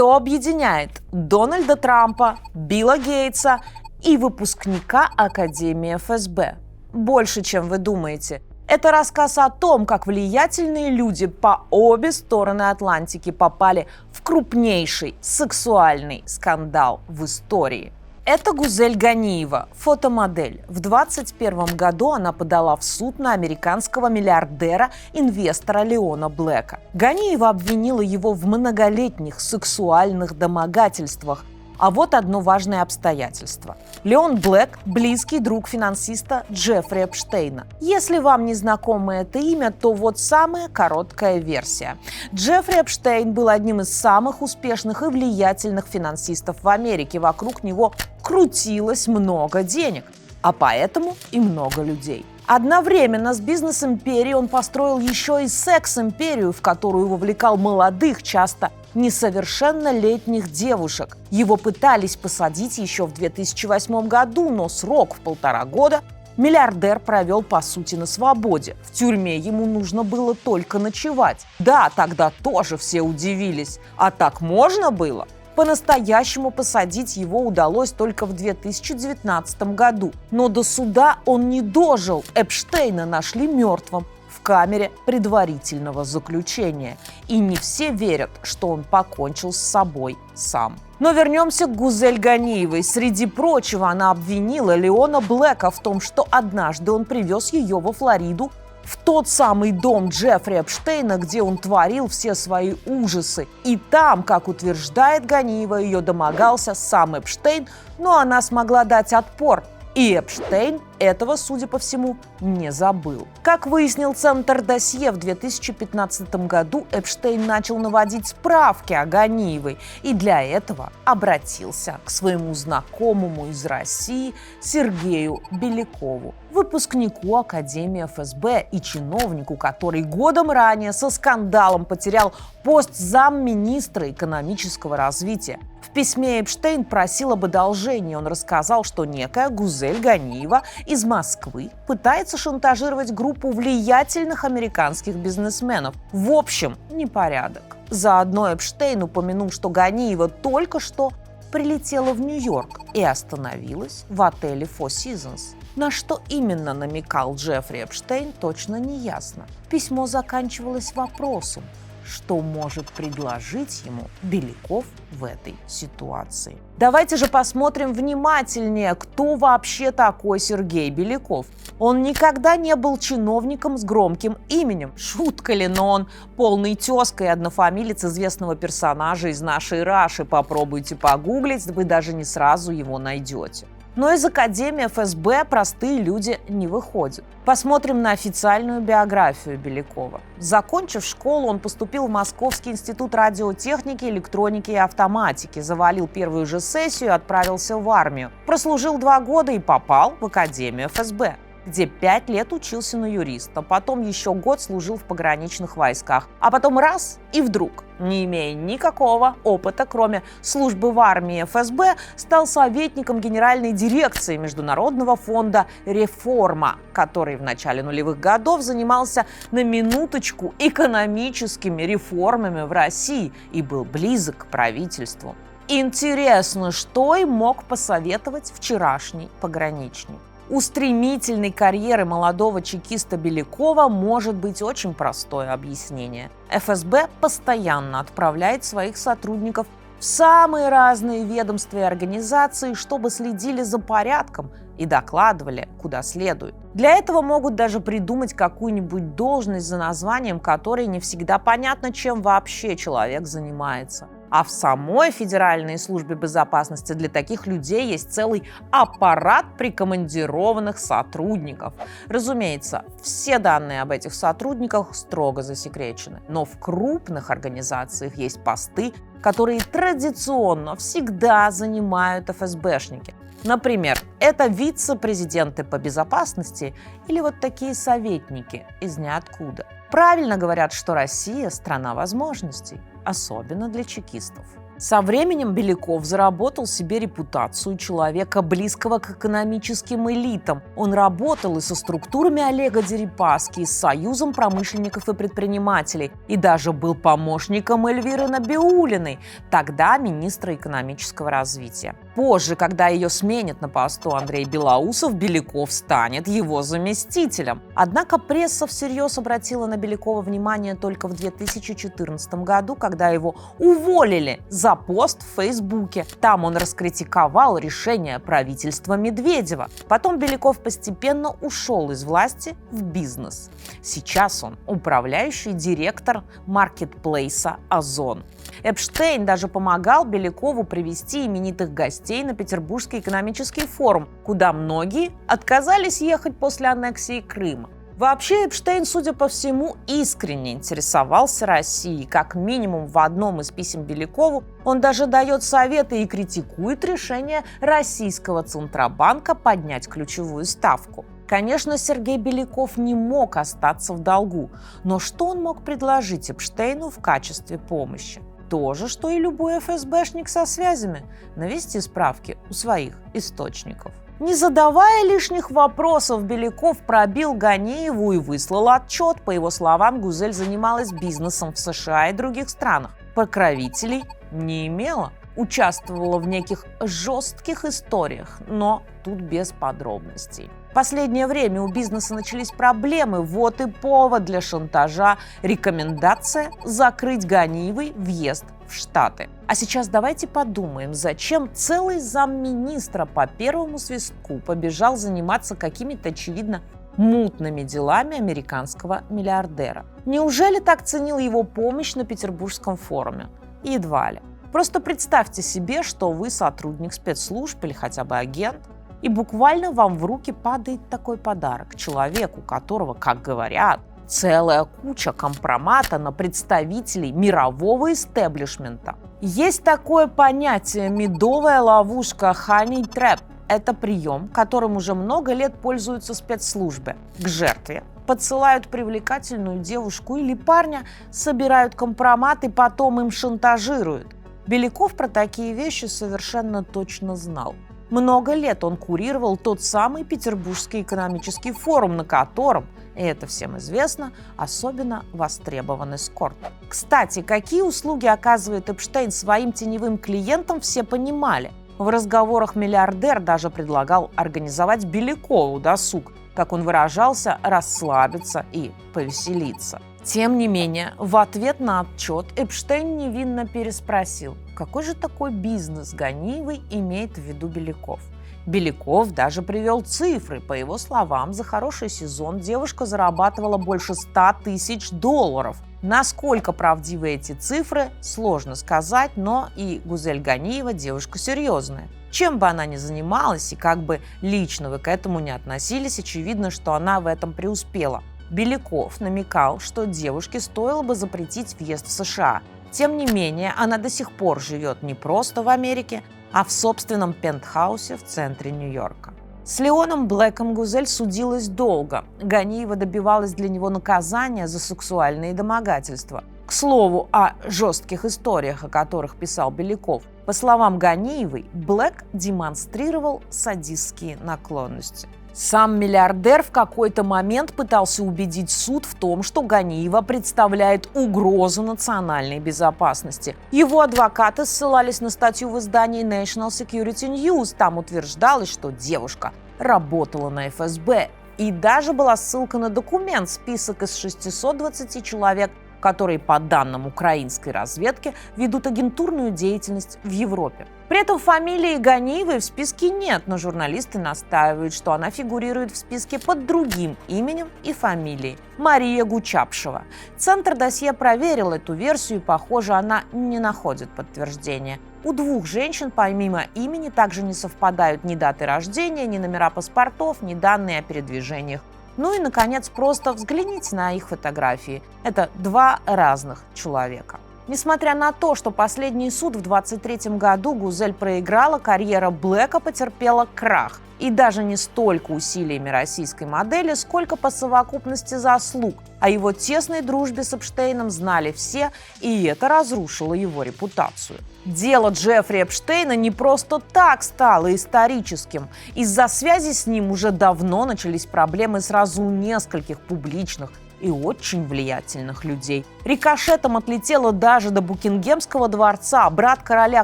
Что объединяет Дональда Трампа, Билла Гейтса и выпускника Академии ФСБ? Больше, чем вы думаете. Это рассказ о том, как влиятельные люди по обе стороны Атлантики попали в крупнейший сексуальный скандал в истории. Это Гузель Ганиева, фотомодель. В 2021 году она подала в суд на американского миллиардера-инвестора Леона Блэка. Ганиева обвинила его в многолетних сексуальных домогательствах. А вот одно важное обстоятельство. Леон Блэк – близкий друг финансиста Джеффри Эпштейна. Если вам не знакомо это имя, то вот самая короткая версия. Джеффри Эпштейн был одним из самых успешных и влиятельных финансистов в Америке. Вокруг него крутилось много денег, а поэтому и много людей. Одновременно с бизнес-империей он построил еще и секс-империю, в которую вовлекал молодых, часто несовершеннолетних девушек. Его пытались посадить еще в 2008 году, но срок в 1,5 года миллиардер провел, по сути, на свободе. В тюрьме ему нужно было только ночевать. Да, тогда тоже все удивились. А так можно было? По-настоящему посадить его удалось только в 2019 году. Но до суда он не дожил. Эпштейна нашли мертвым в камере предварительного заключения. И не все верят, что он покончил с собой сам. Но вернемся к Гузель Ганиевой. Среди прочего, она обвинила Леона Блэка в том, что однажды он привез ее во Флориду, в тот самый дом Джеффри Эпштейна, где он творил все свои ужасы. И там, как утверждает Ганиева, ее домогался сам Эпштейн, но она смогла дать отпор. И Эпштейн этого, судя по всему, не забыл. Как выяснил Центр Досье, в 2015 году Эпштейн начал наводить справки о Ганиевой и для этого обратился к своему знакомому из России Сергею Белякову, выпускнику Академии ФСБ и чиновнику, который годом ранее со скандалом потерял пост замминистра экономического развития. В письме Эпштейн просил об одолжении. Он рассказал, что некая Гузель Ганиева из Москвы пытается шантажировать группу влиятельных американских бизнесменов. В общем, непорядок. Заодно Эпштейн упомянул, что Ганиева только что прилетела в Нью-Йорк и остановилась в отеле Four Seasons. На что именно намекал Джеффри Эпштейн, точно не ясно. Письмо заканчивалось вопросом: что может предложить ему Беляков в этой ситуации? Давайте же посмотрим внимательнее, кто вообще такой Сергей Беляков. Он никогда не был чиновником с громким именем. Шутка ли, но он полный тезка и однофамилец известного персонажа из нашей Раши. Попробуйте погуглить, вы даже не сразу его найдете. Но из Академии ФСБ простые люди не выходят. Посмотрим на официальную биографию Белякова. Закончив школу, он поступил в Московский институт радиотехники, электроники и автоматики, завалил первую же сессию и отправился в армию. Прослужил 2 года и попал в Академию ФСБ, где 5 лет учился на юриста, потом еще год служил в пограничных войсках, а потом раз и вдруг, не имея никакого опыта, кроме службы в армии ФСБ, стал советником генеральной дирекции Международного фонда «Реформа», который в начале нулевых годов занимался, на минуточку, экономическими реформами в России и был близок к правительству. Интересно, что им мог посоветовать вчерашний пограничник? У стремительной карьеры молодого чекиста Белякова может быть очень простое объяснение. ФСБ постоянно отправляет своих сотрудников в самые разные ведомства и организации, чтобы следили за порядком и докладывали, куда следует. Для этого могут даже придумать какую-нибудь должность за названием которой не всегда понятно, чем вообще человек занимается. А в самой Федеральной службе безопасности для таких людей есть целый аппарат прикомандированных сотрудников. Разумеется, все данные об этих сотрудниках строго засекречены. Но в крупных организациях есть посты, которые традиционно всегда занимают ФСБшники. Например, это вице-президенты по безопасности или вот такие советники из ниоткуда. Правильно говорят, что Россия – страна возможностей. особенно для чекистов. Со временем Беляков заработал себе репутацию человека, близкого к экономическим элитам. Он работал и со структурами Олега Дерипаски, и с Союзом промышленников и предпринимателей, и даже был помощником Эльвиры Набиуллиной, тогда министра экономического развития. Позже, когда ее сменит на посту Андрей Белоусов, Беляков станет его заместителем. Однако пресса всерьез обратила на Белякова внимание только в 2014 году, когда его уволили за пост в Фейсбуке. Там он раскритиковал решение правительства Медведева. Потом Беляков постепенно ушел из власти в бизнес. Сейчас он управляющий директор маркетплейса «Озон». Эпштейн даже помогал Белякову привести именитых гостей на Петербургский экономический форум, куда многие отказались ехать после аннексии Крыма. Вообще Эпштейн, судя по всему, искренне интересовался Россией. Как минимум в одном из писем Белякову он даже дает советы и критикует решение российского Центробанка поднять ключевую ставку. Конечно, Сергей Беляков не мог остаться в долгу, но что он мог предложить Эпштейну в качестве помощи? То же, что и любой ФСБшник со связями – навести справки у своих источников. Не задавая лишних вопросов, Беляков пробил Ганиеву и выслал отчет. По его словам, Гузель занималась бизнесом в США и других странах. Покровителей не имела. Участвовала в неких жестких историях, но тут без подробностей. В последнее время у бизнеса начались проблемы, вот и повод для шантажа. Рекомендация закрыть Ганиевой въезд в Штаты. А сейчас давайте подумаем, зачем целый замминистра по первому свистку побежал заниматься какими-то, очевидно, мутными делами американского миллиардера. Неужели так ценил его помощь на Петербургском форуме? Едва ли. Просто представьте себе, что вы сотрудник спецслужб или хотя бы агент, и буквально вам в руки падает такой подарок человеку, у которого, как говорят, целая куча компромата на представителей мирового истеблишмента. Есть такое понятие «медовая ловушка», «honey trap». Это прием, которым уже много лет пользуются спецслужбы. К жертве подсылают привлекательную девушку или парня, собирают компромат и потом им шантажируют. Беляков про такие вещи совершенно точно знал. Много лет он курировал тот самый Петербургский экономический форум, на котором, и это всем известно, особенно востребован эскорт. Кстати, какие услуги оказывает Эпштейн своим теневым клиентам, все понимали. В разговорах миллиардер даже предлагал организовать Белякову досуг, как он выражался, расслабиться и повеселиться. Тем не менее, в ответ на отчет Эпштейн невинно переспросил, какой же такой бизнес Ганиевой имеет в виду Беляков. Беляков даже привел цифры. По его словам, за хороший сезон девушка зарабатывала больше $100 000. Насколько правдивы эти цифры, сложно сказать, но и Гузель Ганиева девушка серьезная. Чем бы она ни занималась и как бы лично вы к этому не относились, очевидно, что она в этом преуспела. Беляков намекал, что девушке стоило бы запретить въезд в США. Тем не менее, она до сих пор живет не просто в Америке, а в собственном пентхаусе в центре Нью-Йорка. С Леоном Блэком Гузель судилась долго. Ганиева добивалась для него наказания за сексуальные домогательства. К слову, о жестких историях, о которых писал Беляков. По словам Ганиевой, Блэк демонстрировал садистские наклонности. Сам миллиардер в какой-то момент пытался убедить суд в том, что Ганиева представляет угрозу национальной безопасности. Его адвокаты ссылались на статью в издании National Security News. Там утверждалось, что девушка работала на ФСБ. И даже была ссылка на документ, список из 620 человек, которые, по данным украинской разведки, ведут агентурную деятельность в Европе. При этом фамилии Ганиевой в списке нет, но журналисты настаивают, что она фигурирует в списке под другим именем и фамилией – Мария Гучапшева. Центр досье проверил эту версию, и, похоже, она не находит подтверждения. У двух женщин помимо имени также не совпадают ни даты рождения, ни номера паспортов, ни данные о передвижениях. Ну и, наконец, просто взгляните на их фотографии. Это два разных человека. Несмотря на то, что последний суд в 2023 году Гузель проиграла, карьера Блэка потерпела крах. И даже не столько усилиями российской модели, сколько по совокупности заслуг. О его тесной дружбе с Эпштейном знали все, и это разрушило его репутацию. Дело Джеффри Эпштейна не просто так стало историческим. Из-за связи с ним уже давно начались проблемы сразу у нескольких публичных и очень влиятельных людей. Рикошетом отлетело даже до Букингемского дворца. Брат короля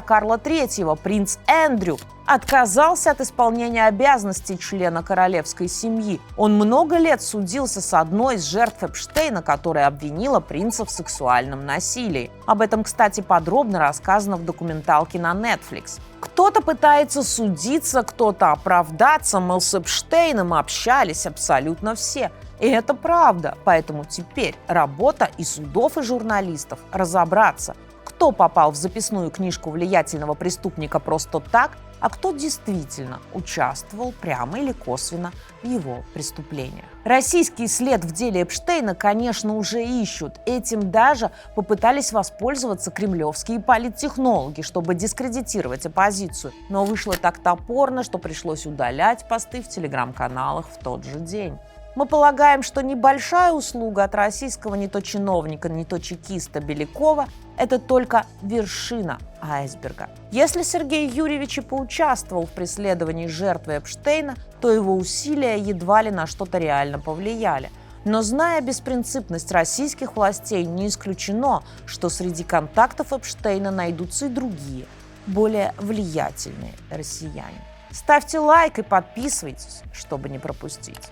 Карла III, принц Эндрю, отказался от исполнения обязанностей члена королевской семьи. Он много лет судился с одной из жертв Эпштейна, которая обвинила принца в сексуальном насилии. Об этом, кстати, подробно рассказано в документалке на Netflix. Кто-то пытается судиться, кто-то оправдаться, мол, с Эпштейном общались абсолютно все. И это правда, поэтому теперь работа и судов, и журналистов разобраться, кто попал в записную книжку влиятельного преступника просто так, а кто действительно участвовал прямо или косвенно в его преступлениях. Российский след в деле Эпштейна, конечно, уже ищут. Этим даже попытались воспользоваться кремлевские политтехнологи, чтобы дискредитировать оппозицию. Но вышло так топорно, что пришлось удалять посты в телеграм-каналах в тот же день. Мы полагаем, что небольшая услуга от российского не то чиновника, не то чекиста Белякова – это только вершина айсберга. Если Сергей Юрьевич и поучаствовал в преследовании жертвы Эпштейна, то его усилия едва ли на что-то реально повлияли. Но зная беспринципность российских властей, не исключено, что среди контактов Эпштейна найдутся и другие, более влиятельные россияне. Ставьте лайк и подписывайтесь, чтобы не пропустить.